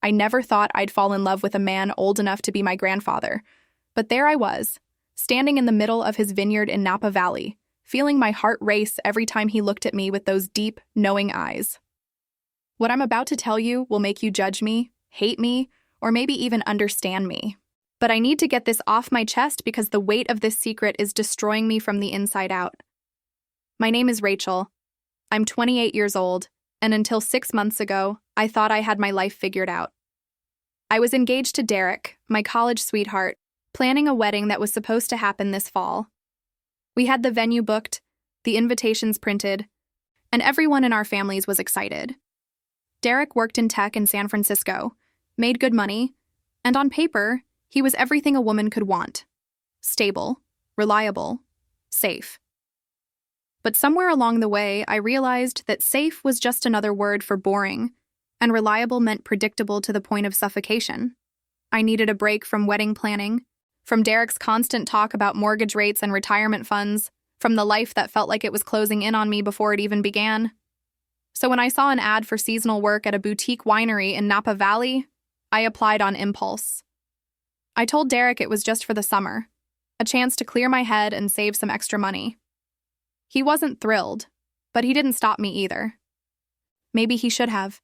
I never thought I'd fall in love with a man old enough to be my grandfather. But there I was, standing in the middle of his vineyard in Napa Valley, feeling my heart race every time he looked at me with those deep, knowing eyes. What I'm about to tell you will make you judge me, hate me, or maybe even understand me. But I need to get this off my chest because the weight of this secret is destroying me from the inside out. My name is Rachel. I'm 28 years old, and until 6 months ago, I thought I had my life figured out. I was engaged to Derek, my college sweetheart, planning a wedding that was supposed to happen this fall. We had the venue booked, the invitations printed, and everyone in our families was excited. Derek worked in tech in San Francisco, made good money, and on paper, he was everything a woman could want. Stable, reliable, safe. But somewhere along the way, I realized that safe was just another word for boring, and reliable meant predictable to the point of suffocation. I needed a break from wedding planning, from Derek's constant talk about mortgage rates and retirement funds, from the life that felt like it was closing in on me before it even began. So when I saw an ad for seasonal work at a boutique winery in Napa Valley, I applied on impulse. I told Derek it was just for the summer, a chance to clear my head and save some extra money. He wasn't thrilled, but he didn't stop me either. Maybe he should have.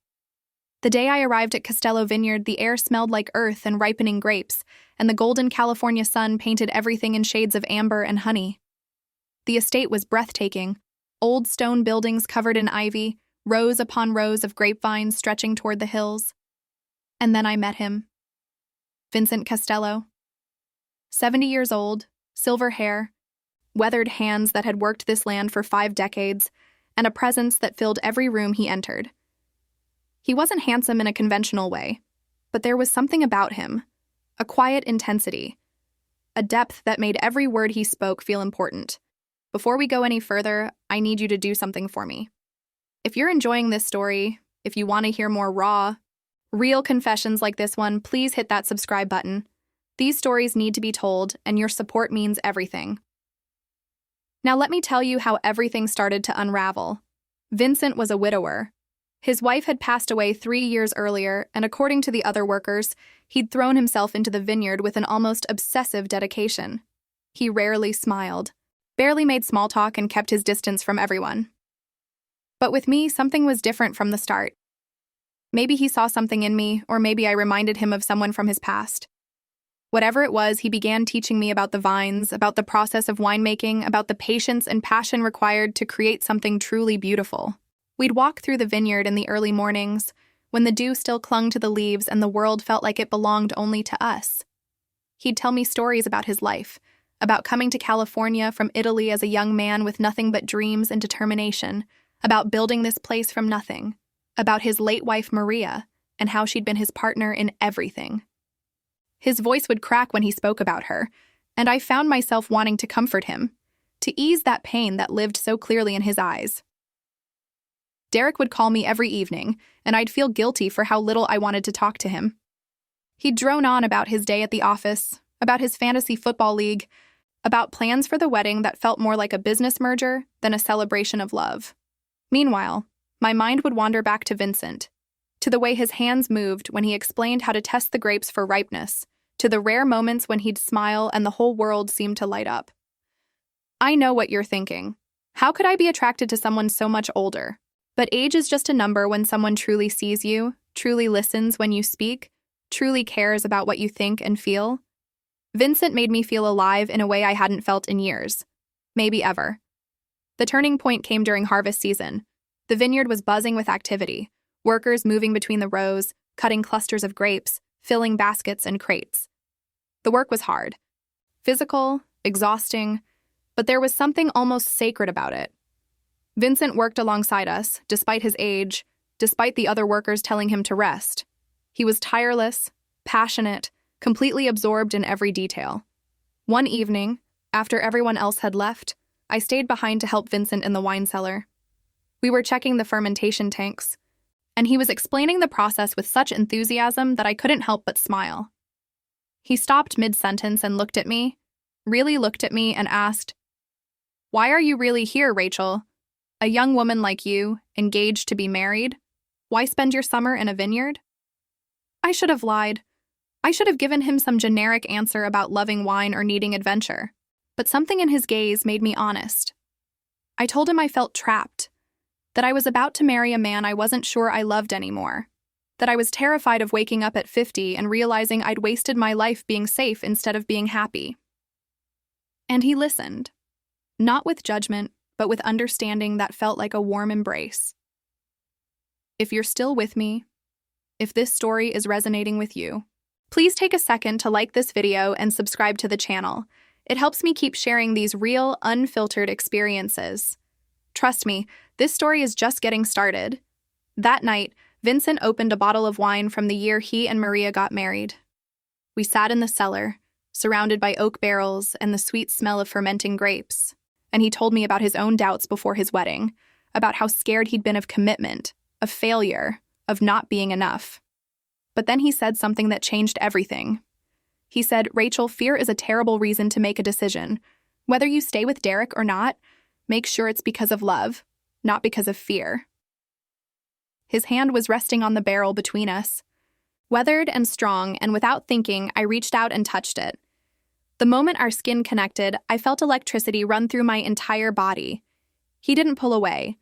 The day I arrived at Castello Vineyard, the air smelled like earth and ripening grapes, and the golden California sun painted everything in shades of amber and honey. The estate was breathtaking. Old stone buildings covered in ivy, rows upon rows of grapevines stretching toward the hills. And then I met him. Vincent Castello. 70 years old, silver hair, weathered hands that had worked this land for 5 decades, and a presence that filled every room he entered. He wasn't handsome in a conventional way, but there was something about him, a quiet intensity, a depth that made every word he spoke feel important. Before we go any further, I need you to do something for me. If you're enjoying this story, if you want to hear more raw, real confessions like this one, please hit that subscribe button. These stories need to be told, and your support means everything. Now let me tell you how everything started to unravel. Vincent was a widower. His wife had passed away 3 years earlier, and according to the other workers, he'd thrown himself into the vineyard with an almost obsessive dedication. He rarely smiled, barely made small talk, and kept his distance from everyone. But with me, something was different from the start. Maybe he saw something in me, or maybe I reminded him of someone from his past. Whatever it was, he began teaching me about the vines, about the process of winemaking, about the patience and passion required to create something truly beautiful. We'd walk through the vineyard in the early mornings, when the dew still clung to the leaves and the world felt like it belonged only to us. He'd tell me stories about his life, about coming to California from Italy as a young man with nothing but dreams and determination, about building this place from nothing, about his late wife Maria, and how she'd been his partner in everything. His voice would crack when he spoke about her, and I found myself wanting to comfort him, to ease that pain that lived so clearly in his eyes. Derek would call me every evening, and I'd feel guilty for how little I wanted to talk to him. He'd drone on about his day at the office, about his fantasy football league, about plans for the wedding that felt more like a business merger than a celebration of love. Meanwhile, my mind would wander back to Vincent, to the way his hands moved when he explained how to test the grapes for ripeness, to the rare moments when he'd smile and the whole world seemed to light up. I know what you're thinking. How could I be attracted to someone so much older? But age is just a number when someone truly sees you, truly listens when you speak, truly cares about what you think and feel. Vincent made me feel alive in a way I hadn't felt in years, maybe ever. The turning point came during harvest season. The vineyard was buzzing with activity, workers moving between the rows, cutting clusters of grapes, filling baskets and crates. The work was hard, physical, exhausting, but there was something almost sacred about it. Vincent worked alongside us, despite his age, despite the other workers telling him to rest. He was tireless, passionate, completely absorbed in every detail. One evening, after everyone else had left, I stayed behind to help Vincent in the wine cellar. We were checking the fermentation tanks, and he was explaining the process with such enthusiasm that I couldn't help but smile. He stopped mid-sentence and looked at me, really looked at me, and asked, "Why are you really here, Rachel? A young woman like you, engaged to be married? Why spend your summer in a vineyard?" I should have lied. I should have given him some generic answer about loving wine or needing adventure. But something in his gaze made me honest. I told him I felt trapped, that I was about to marry a man I wasn't sure I loved anymore, that I was terrified of waking up at 50 and realizing I'd wasted my life being safe instead of being happy. And he listened, not with judgment, but with understanding that felt like a warm embrace. If you're still with me, if this story is resonating with you, please take a second to like this video and subscribe to the channel. It helps me keep sharing these real, unfiltered experiences. Trust me, this story is just getting started. That night, Vincent opened a bottle of wine from the year he and Maria got married. We sat in the cellar, surrounded by oak barrels and the sweet smell of fermenting grapes, and he told me about his own doubts before his wedding, about how scared he'd been of commitment, of failure, of not being enough. But then he said something that changed everything. He said, "Rachel, fear is a terrible reason to make a decision. Whether you stay with Derek or not, make sure it's because of love, not because of fear." His hand was resting on the barrel between us. Weathered and strong, and without thinking, I reached out and touched it. The moment our skin connected, I felt electricity run through my entire body. He didn't pull away.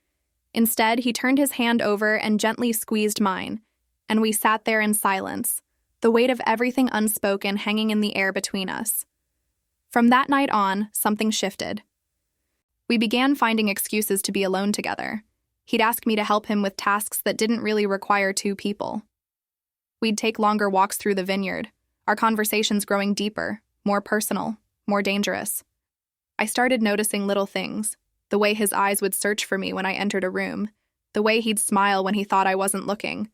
Instead, he turned his hand over and gently squeezed mine, and we sat there in silence, the weight of everything unspoken hanging in the air between us. From that night on, something shifted. We began finding excuses to be alone together. He'd ask me to help him with tasks that didn't really require two people. We'd take longer walks through the vineyard, our conversations growing deeper, more personal, more dangerous. I started noticing little things, the way his eyes would search for me when I entered a room, the way he'd smile when he thought I wasn't looking,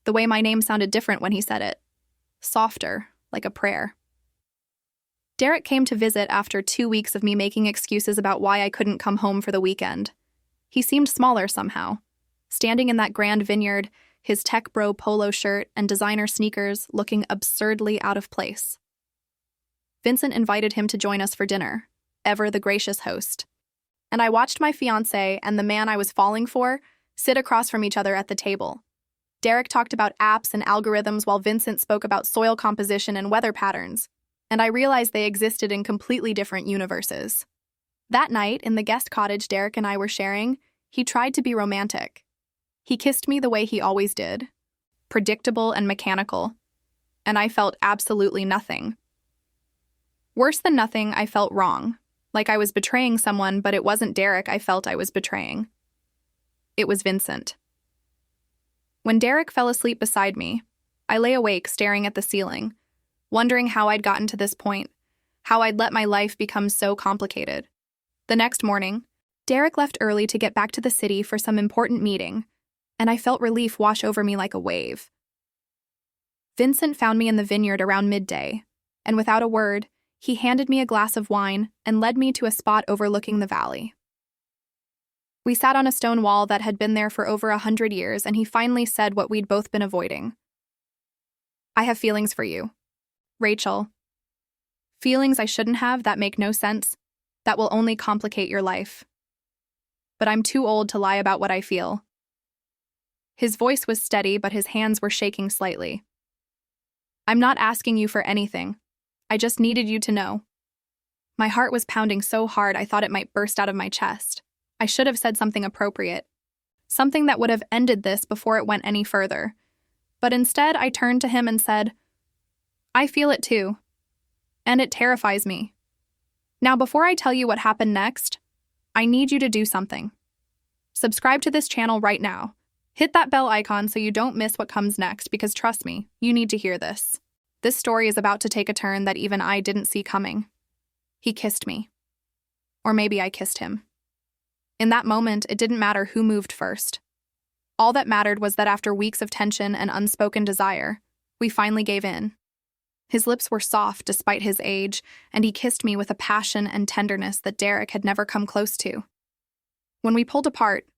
the way my name sounded different when he said it, softer, like a prayer. Derek came to visit after 2 weeks of me making excuses about why I couldn't come home for the weekend. He seemed smaller somehow, standing in that grand vineyard, his tech bro polo shirt and designer sneakers looking absurdly out of place. Vincent invited him to join us for dinner, ever the gracious host. And I watched my fiancé and the man I was falling for sit across from each other at the table. Derek talked about apps and algorithms while Vincent spoke about soil composition and weather patterns, and I realized they existed in completely different universes. That night, in the guest cottage Derek and I were sharing, he tried to be romantic. He kissed me the way he always did, predictable and mechanical, and I felt absolutely nothing. Worse than nothing, I felt wrong, like I was betraying someone, but it wasn't Derek I felt I was betraying. It was Vincent. When Derek fell asleep beside me, I lay awake staring at the ceiling, wondering how I'd gotten to this point, how I'd let my life become so complicated. The next morning, Derek left early to get back to the city for some important meeting, and I felt relief wash over me like a wave. Vincent found me in the vineyard around midday, and without a word, he handed me a glass of wine and led me to a spot overlooking the valley. We sat on a stone wall that had been there for over 100 years, and he finally said what we'd both been avoiding. "I have feelings for you, Rachel. Feelings I shouldn't have that make no sense, that will only complicate your life. But I'm too old to lie about what I feel." His voice was steady, but his hands were shaking slightly. "I'm not asking you for anything. I just needed you to know." My heart was pounding so hard I thought it might burst out of my chest. I should have said something appropriate, something that would have ended this before it went any further. But instead, I turned to him and said, "I feel it too, and it terrifies me. Now, before I tell you what happened next, I need you to do something. Subscribe to this channel right now. Hit that bell icon so you don't miss what comes next, because trust me, you need to hear this. This story is about to take a turn that even I didn't see coming." He kissed me. Or maybe I kissed him. In that moment, it didn't matter who moved first. All that mattered was that after weeks of tension and unspoken desire, we finally gave in. His lips were soft despite his age, and he kissed me with a passion and tenderness that Derek had never come close to. When we pulled apart,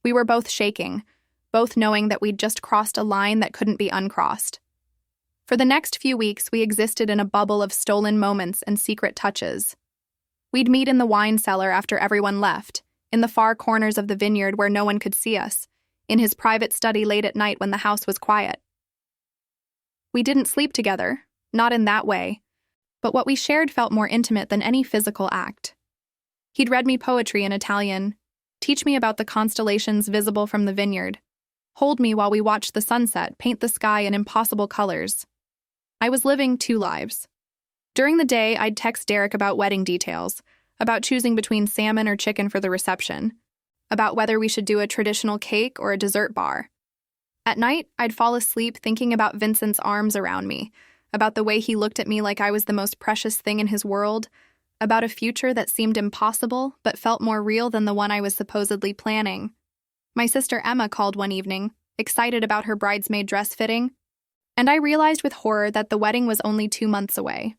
we were both shaking, both knowing that we'd just crossed a line that couldn't be uncrossed. For the next few weeks, we existed in a bubble of stolen moments and secret touches. We'd meet in the wine cellar after everyone left, in the far corners of the vineyard where no one could see us, in his private study late at night when the house was quiet. We didn't sleep together, not in that way, but what we shared felt more intimate than any physical act. He'd read me poetry in Italian, teach me about the constellations visible from the vineyard, hold me while we watched the sunset paint the sky in impossible colors. I was living two lives. During the day, I'd text Derek about wedding details, about choosing between salmon or chicken for the reception, about whether we should do a traditional cake or a dessert bar. At night, I'd fall asleep thinking about Vincent's arms around me, about the way he looked at me like I was the most precious thing in his world, about a future that seemed impossible but felt more real than the one I was supposedly planning. My sister Emma called one evening, excited about her bridesmaid dress fitting, and I realized with horror that the wedding was only 2 months away.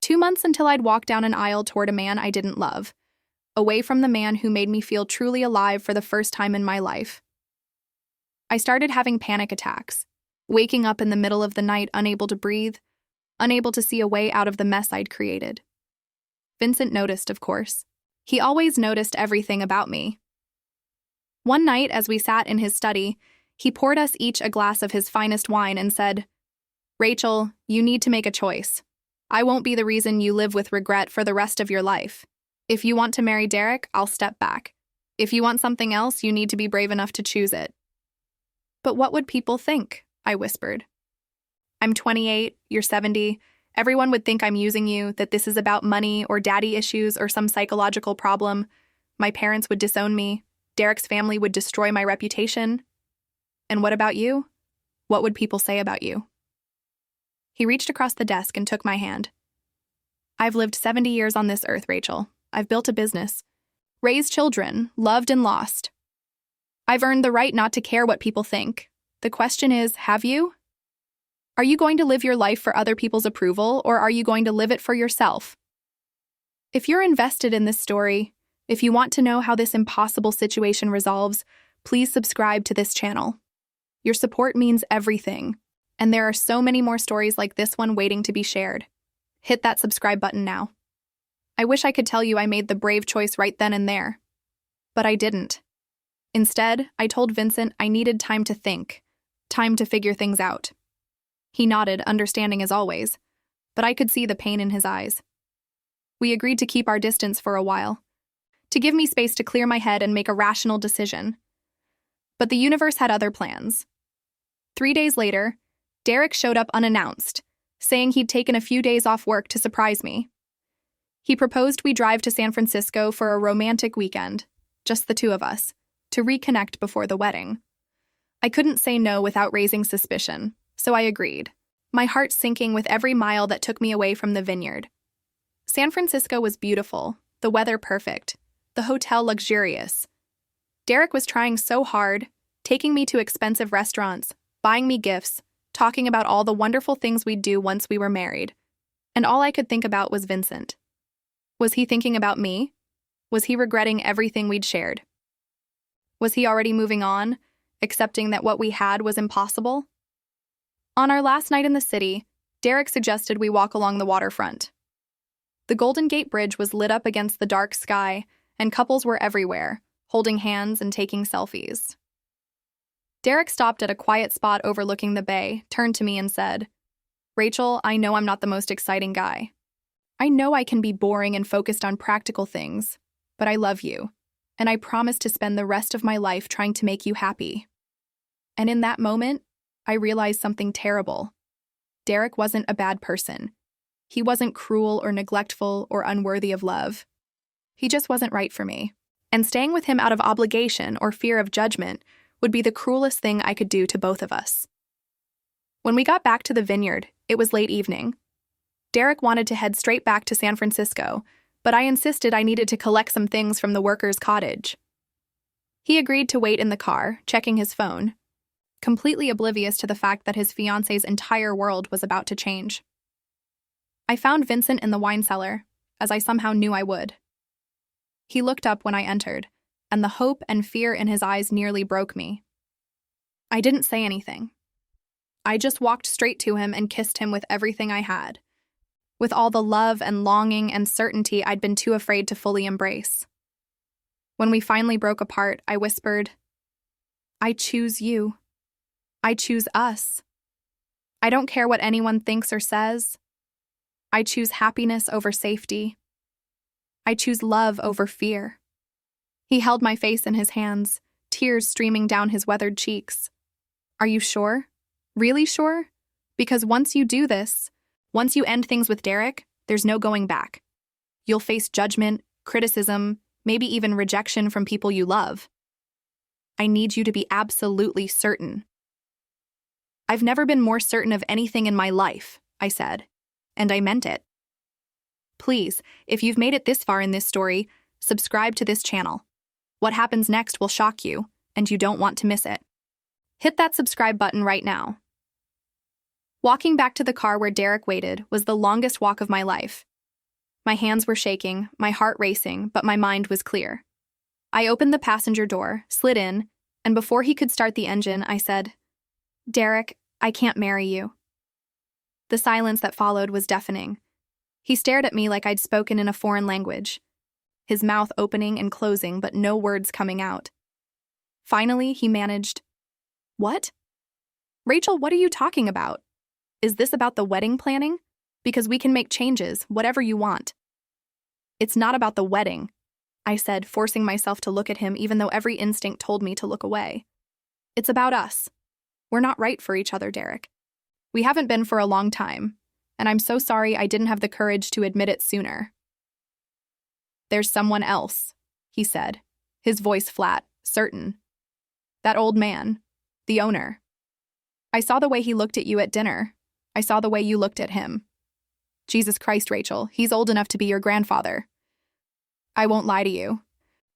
2 months until I'd walk down an aisle toward a man I didn't love, away from the man who made me feel truly alive for the first time in my life. I started having panic attacks, waking up in the middle of the night unable to breathe, unable to see a way out of the mess I'd created. Vincent noticed, of course. He always noticed everything about me. One night, as we sat in his study, he poured us each a glass of his finest wine and said, "Rachel, you need to make a choice. I won't be the reason you live with regret for the rest of your life. If you want to marry Derek, I'll step back. If you want something else, you need to be brave enough to choose it." "But what would people think?" I whispered. "I'm 28, you're 70. Everyone would think I'm using you, that this is about money or daddy issues or some psychological problem. My parents would disown me. Derek's family would destroy my reputation. And what about you? What would people say about you?" He reached across the desk and took my hand. "I've lived 70 years on this earth, Rachel. I've built a business, raised children, loved and lost. I've earned the right not to care what people think. The question is, have you? Are you going to live your life for other people's approval, or are you going to live it for yourself? If you're invested in this story, if you want to know how this impossible situation resolves, please subscribe to this channel. Your support means everything, and there are so many more stories like this one waiting to be shared. Hit that subscribe button now. I wish I could tell you I made the brave choice right then and there, but I didn't. Instead, I told Vincent I needed time to think, time to figure things out. He nodded, understanding as always, but I could see the pain in his eyes. We agreed to keep our distance for a while, to give me space to clear my head and make a rational decision. But the universe had other plans. 3 days later, Derek showed up unannounced, saying he'd taken a few days off work to surprise me. He proposed we drive to San Francisco for a romantic weekend, just the two of us, to reconnect before the wedding. I couldn't say no without raising suspicion, so I agreed, my heart sinking with every mile that took me away from the vineyard. San Francisco was beautiful, the weather perfect, the hotel luxurious. Derek was trying so hard, taking me to expensive restaurants, buying me gifts, talking about all the wonderful things we'd do once we were married. And all I could think about was Vincent. Was he thinking about me? Was he regretting everything we'd shared? Was he already moving on, accepting that what we had was impossible? On our last night in the city, Derek suggested we walk along the waterfront. The Golden Gate Bridge was lit up against the dark sky, and couples were everywhere, holding hands and taking selfies. Derek stopped at a quiet spot overlooking the bay, turned to me and said, "Rachel, I know I'm not the most exciting guy. I know I can be boring and focused on practical things, but I love you, and I promise to spend the rest of my life trying to make you happy." And in that moment, I realized something terrible. Derek wasn't a bad person. He wasn't cruel or neglectful or unworthy of love. He just wasn't right for me. And staying with him out of obligation or fear of judgment would be the cruelest thing I could do to both of us. When we got back to the vineyard, it was late evening. Derek wanted to head straight back to San Francisco, but I insisted I needed to collect some things from the workers' cottage. He agreed to wait in the car, checking his phone, completely oblivious to the fact that his fiancé's entire world was about to change. I found Vincent in the wine cellar, as I somehow knew I would. He looked up when I entered, and the hope and fear in his eyes nearly broke me. I didn't say anything. I just walked straight to him and kissed him with everything I had, with all the love and longing and certainty I'd been too afraid to fully embrace. When we finally broke apart, I whispered, "I choose you. I choose us." I don't care what anyone thinks or says. I choose happiness over safety. I choose love over fear. He held my face in his hands, tears streaming down his weathered cheeks. Are you sure? Really sure? Because once you do this, once you end things with Derek, there's no going back. You'll face judgment, criticism, maybe even rejection from people you love. I need you to be absolutely certain. I've never been more certain of anything in my life, I said, and I meant it. Please, if you've made it this far in this story, subscribe to this channel. What happens next will shock you, and you don't want to miss it. Hit that subscribe button right now. Walking back to the car where Derek waited was the longest walk of my life. My hands were shaking, my heart racing, but my mind was clear. I opened the passenger door, slid in, and before he could start the engine, I said, "Derek, I can't marry you." The silence that followed was deafening. He stared at me like I'd spoken in a foreign language, his mouth opening and closing but no words coming out. Finally, he managed, "What? Rachel, what are you talking about? Is this about the wedding planning? Because we can make changes, whatever you want." "It's not about the wedding," I said, forcing myself to look at him even though every instinct told me to look away. "It's about us. We're not right for each other, Derek. We haven't been for a long time, and I'm so sorry I didn't have the courage to admit it sooner." "There's someone else," he said, his voice flat, certain. "That old man, the owner. I saw the way he looked at you at dinner. I saw the way you looked at him. Jesus Christ, Rachel, he's old enough to be your grandfather. I won't lie to you."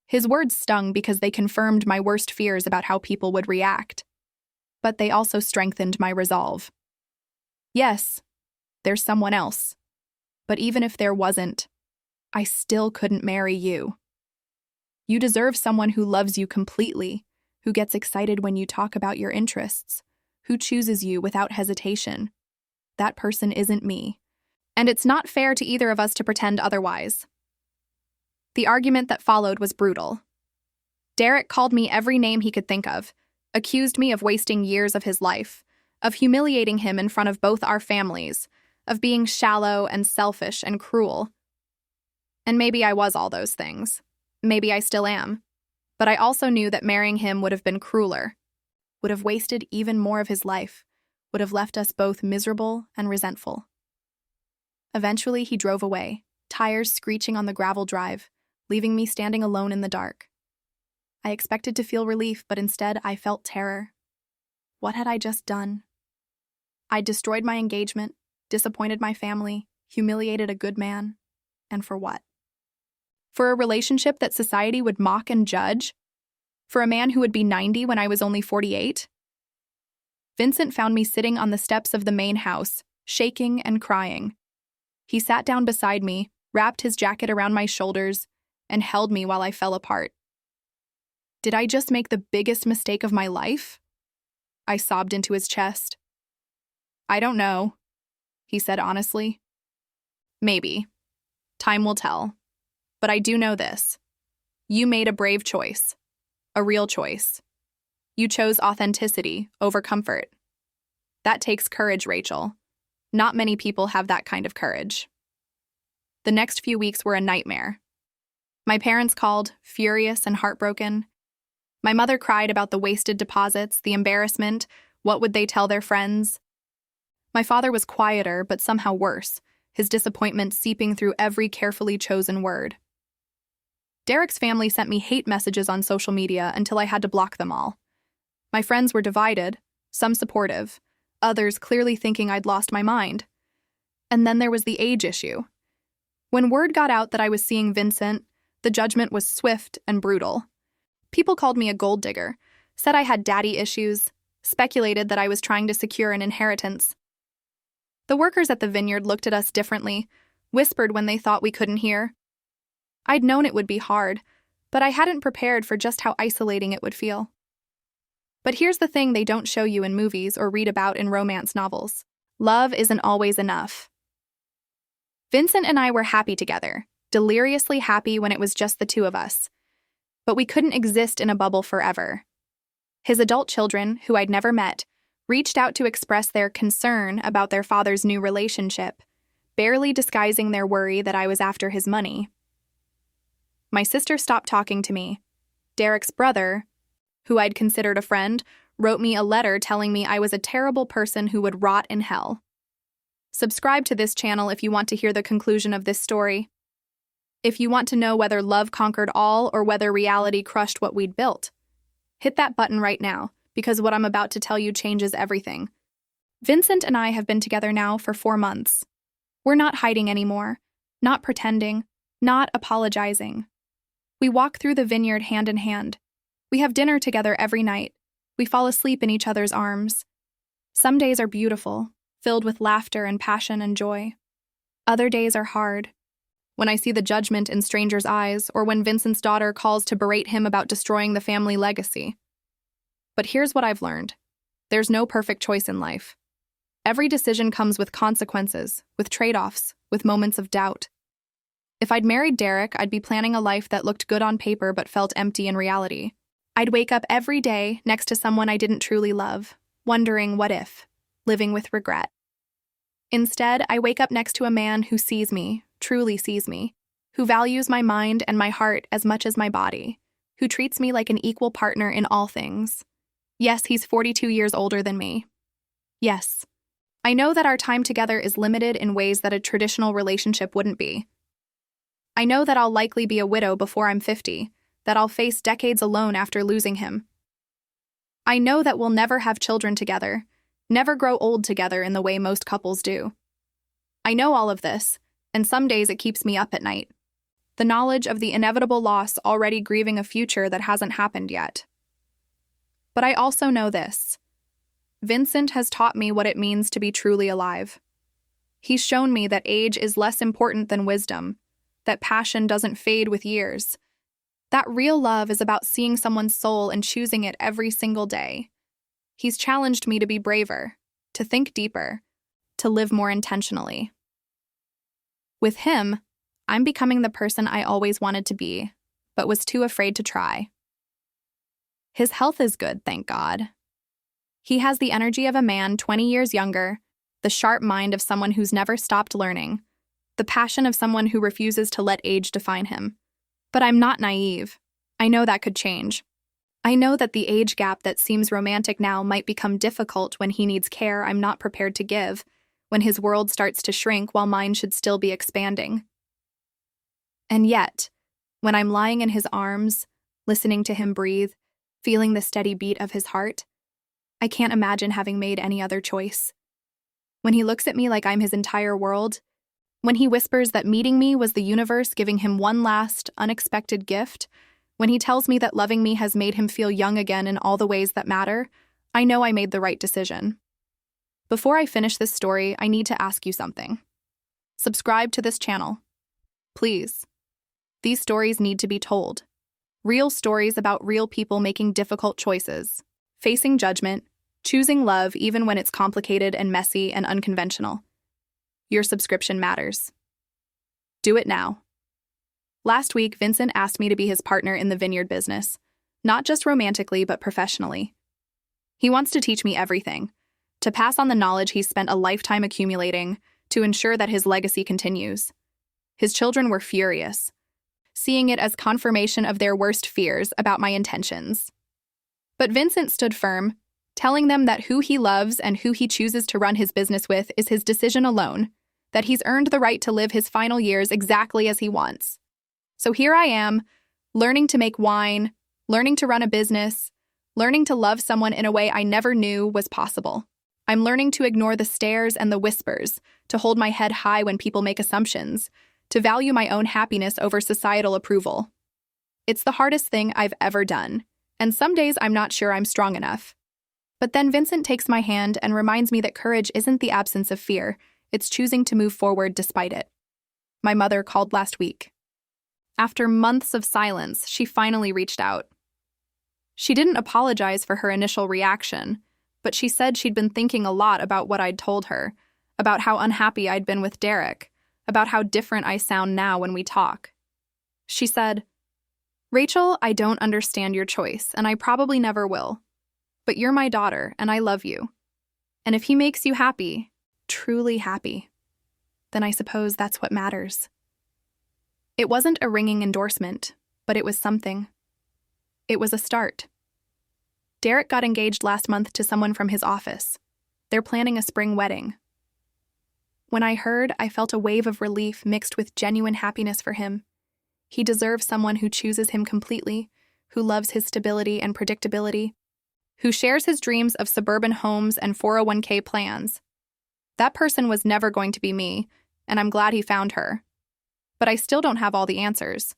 His words stung because they confirmed my worst fears about how people would react. But they also strengthened my resolve. Yes, there's someone else. But even if there wasn't, I still couldn't marry you. You deserve someone who loves you completely, who gets excited when you talk about your interests, who chooses you without hesitation. That person isn't me. And it's not fair to either of us to pretend otherwise. The argument that followed was brutal. Derek called me every name he could think of, accused me of wasting years of his life, of humiliating him in front of both our families, of being shallow and selfish and cruel. And maybe I was all those things. Maybe I still am. But I also knew that marrying him would have been crueler, would have wasted even more of his life, would have left us both miserable and resentful. Eventually, he drove away, tires screeching on the gravel drive, leaving me standing alone in the dark. I expected to feel relief, but instead I felt terror. What had I just done? I'd destroyed my engagement, disappointed my family, humiliated a good man. And for what? For a relationship that society would mock and judge? For a man who would be 90 when I was only 48? Vincent found me sitting on the steps of the main house, shaking and crying. He sat down beside me, wrapped his jacket around my shoulders, and held me while I fell apart. Did I just make the biggest mistake of my life? I sobbed into his chest. I don't know, he said honestly. Maybe. Time will tell. But I do know this. You made a brave choice. A real choice. You chose authenticity over comfort. That takes courage, Rachel. Not many people have that kind of courage. The next few weeks were a nightmare. My parents called, furious and heartbroken. My mother cried about the wasted deposits, the embarrassment, what would they tell their friends. My father was quieter, but somehow worse, his disappointment seeping through every carefully chosen word. Derek's family sent me hate messages on social media until I had to block them all. My friends were divided, some supportive, others clearly thinking I'd lost my mind. And then there was the age issue. When word got out that I was seeing Vincent, the judgment was swift and brutal. People called me a gold digger, said I had daddy issues, speculated that I was trying to secure an inheritance. The workers at the vineyard looked at us differently, whispered when they thought we couldn't hear. I'd known it would be hard, but I hadn't prepared for just how isolating it would feel. But here's the thing they don't show you in movies or read about in romance novels. Love isn't always enough. Vincent and I were happy together, deliriously happy when it was just the two of us. But we couldn't exist in a bubble forever. His adult children, who I'd never met, reached out to express their concern about their father's new relationship, barely disguising their worry that I was after his money. My sister stopped talking to me. Derek's brother, who I'd considered a friend, wrote me a letter telling me I was a terrible person who would rot in hell. Subscribe to this channel if you want to hear the conclusion of this story. If you want to know whether love conquered all or whether reality crushed what we'd built, hit that button right now, because what I'm about to tell you changes everything. Vincent and I have been together now for 4 months. We're not hiding anymore, not pretending, not apologizing. We walk through the vineyard hand in hand. We have dinner together every night. We fall asleep in each other's arms. Some days are beautiful, filled with laughter and passion and joy. Other days are hard. When I see the judgment in strangers' eyes, or when Vincent's daughter calls to berate him about destroying the family legacy. But here's what I've learned. There's no perfect choice in life. Every decision comes with consequences, with trade-offs, with moments of doubt. If I'd married Derek, I'd be planning a life that looked good on paper but felt empty in reality. I'd wake up every day next to someone I didn't truly love, wondering what if, living with regret. Instead, I wake up next to a man who sees me, truly sees me, who values my mind and my heart as much as my body, who treats me like an equal partner in all things. Yes, he's 42 years older than me. Yes, I know that our time together is limited in ways that a traditional relationship wouldn't be. I know that I'll likely be a widow before I'm 50, that I'll face decades alone after losing him. I know that we'll never have children together, never grow old together in the way most couples do. I know all of this, and some days it keeps me up at night. The knowledge of the inevitable loss already grieving a future that hasn't happened yet. But I also know this. Vincent has taught me what it means to be truly alive. He's shown me that age is less important than wisdom, that passion doesn't fade with years, that real love is about seeing someone's soul and choosing it every single day. He's challenged me to be braver, to think deeper, to live more intentionally. With him, I'm becoming the person I always wanted to be, but was too afraid to try. His health is good, thank God. He has the energy of a man 20 years younger, the sharp mind of someone who's never stopped learning, the passion of someone who refuses to let age define him. But I'm not naive. I know that could change. I know that the age gap that seems romantic now might become difficult when he needs care I'm not prepared to give, when his world starts to shrink while mine should still be expanding. And yet, when I'm lying in his arms, listening to him breathe, feeling the steady beat of his heart, I can't imagine having made any other choice. When he looks at me like I'm his entire world, when he whispers that meeting me was the universe giving him one last, unexpected gift, when he tells me that loving me has made him feel young again in all the ways that matter, I know I made the right decision. Before I finish this story, I need to ask you something. Subscribe to this channel. Please. These stories need to be told. Real stories about real people making difficult choices, facing judgment, choosing love even when it's complicated and messy and unconventional. Your subscription matters. Do it now. Last week, Vincent asked me to be his partner in the vineyard business, not just romantically, but professionally. He wants to teach me everything, to pass on the knowledge he's spent a lifetime accumulating, to ensure that his legacy continues. His children were furious, seeing it as confirmation of their worst fears about my intentions. But Vincent stood firm, telling them that who he loves and who he chooses to run his business with is his decision alone, that he's earned the right to live his final years exactly as he wants. So here I am, learning to make wine, learning to run a business, learning to love someone in a way I never knew was possible. I'm learning to ignore the stares and the whispers, to hold my head high when people make assumptions, to value my own happiness over societal approval. It's the hardest thing I've ever done, and some days I'm not sure I'm strong enough. But then Vincent takes my hand and reminds me that courage isn't the absence of fear, it's choosing to move forward despite it. My mother called last week. After months of silence, she finally reached out. She didn't apologize for her initial reaction, but she said she'd been thinking a lot about what I'd told her, about how unhappy I'd been with Derek, about how different I sound now when we talk. She said, "Rachel, I don't understand your choice, and I probably never will. But you're my daughter, and I love you. And if he makes you happy, truly happy, then I suppose that's what matters. It wasn't a ringing endorsement, but it was something. It was a start. Derek got engaged last month to someone from his office. They're planning a spring wedding. When I heard, I felt a wave of relief mixed with genuine happiness for him. He deserves someone who chooses him completely, who loves his stability and predictability, who shares his dreams of suburban homes and 401k plans. That person was never going to be me, and I'm glad he found her. But I still don't have all the answers.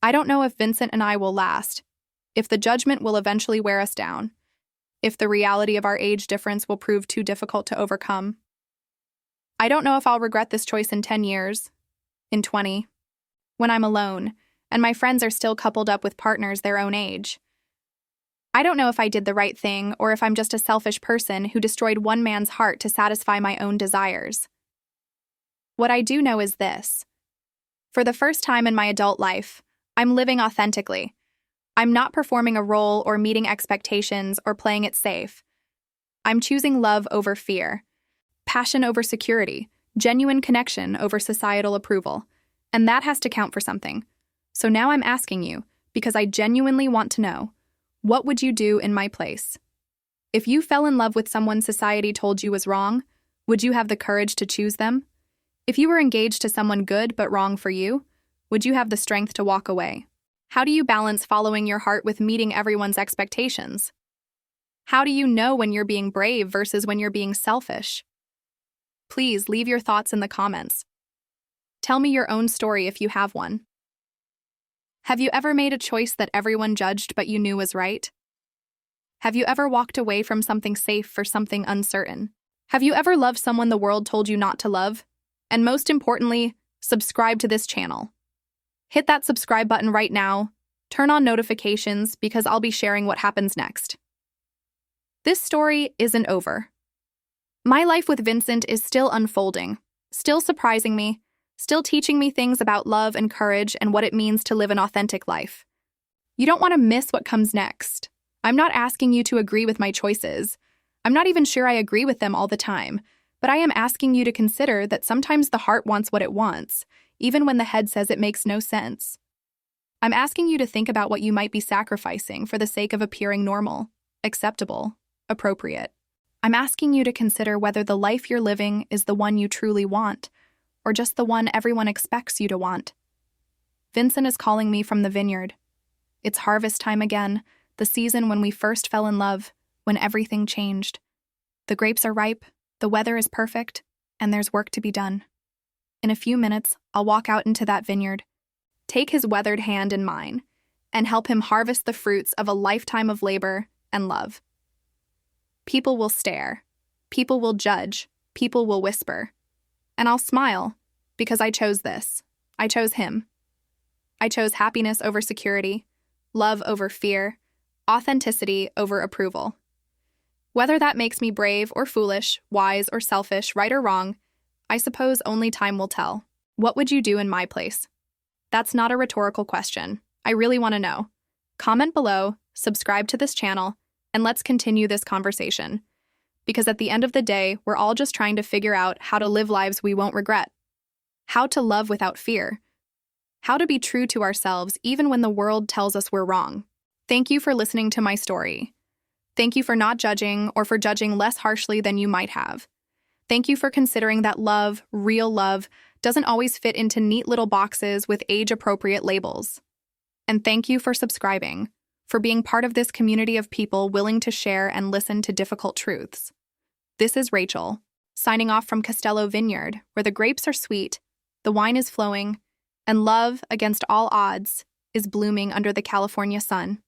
I don't know if Vincent and I will last, if the judgment will eventually wear us down, if the reality of our age difference will prove too difficult to overcome. I don't know if I'll regret this choice in 10 years, in 20, when I'm alone, and my friends are still coupled up with partners their own age. I don't know if I did the right thing or if I'm just a selfish person who destroyed one man's heart to satisfy my own desires. What I do know is this. For the first time in my adult life, I'm living authentically. I'm not performing a role or meeting expectations or playing it safe. I'm choosing love over fear, passion over security, genuine connection over societal approval, and that has to count for something. So now I'm asking you, because I genuinely want to know, what would you do in my place? If you fell in love with someone society told you was wrong, would you have the courage to choose them? If you were engaged to someone good but wrong for you, would you have the strength to walk away? How do you balance following your heart with meeting everyone's expectations? How do you know when you're being brave versus when you're being selfish? Please leave your thoughts in the comments. Tell me your own story if you have one. Have you ever made a choice that everyone judged but you knew was right? Have you ever walked away from something safe for something uncertain? Have you ever loved someone the world told you not to love? And most importantly, subscribe to this channel. Hit that subscribe button right now. Turn on notifications because I'll be sharing what happens next. This story isn't over. My life with Vincent is still unfolding, still surprising me, still teaching me things about love and courage and what it means to live an authentic life. You don't want to miss what comes next. I'm not asking you to agree with my choices. I'm not even sure I agree with them all the time, but I am asking you to consider that sometimes the heart wants what it wants, even when the head says it makes no sense. I'm asking you to think about what you might be sacrificing for the sake of appearing normal, acceptable, appropriate. I'm asking you to consider whether the life you're living is the one you truly want, or just the one everyone expects you to want. Vincent is calling me from the vineyard. It's harvest time again, the season when we first fell in love, when everything changed. The grapes are ripe, the weather is perfect, and there's work to be done. In a few minutes, I'll walk out into that vineyard, take his weathered hand in mine, and help him harvest the fruits of a lifetime of labor and love. People will stare, people will judge, people will whisper. And I'll smile, because I chose this. I chose him. I chose happiness over security, love over fear, authenticity over approval. Whether that makes me brave or foolish, wise or selfish, right or wrong, I suppose only time will tell. What would you do in my place? That's not a rhetorical question. I really want to know. Comment below, subscribe to this channel, and let's continue this conversation. Because at the end of the day, we're all just trying to figure out how to live lives we won't regret. How to love without fear. How to be true to ourselves even when the world tells us we're wrong. Thank you for listening to my story. Thank you for not judging or for judging less harshly than you might have. Thank you for considering that love, real love, doesn't always fit into neat little boxes with age-appropriate labels. And thank you for subscribing, for being part of this community of people willing to share and listen to difficult truths. This is Rachel, signing off from Castello Vineyard, where the grapes are sweet, the wine is flowing, and love, against all odds, is blooming under the California sun.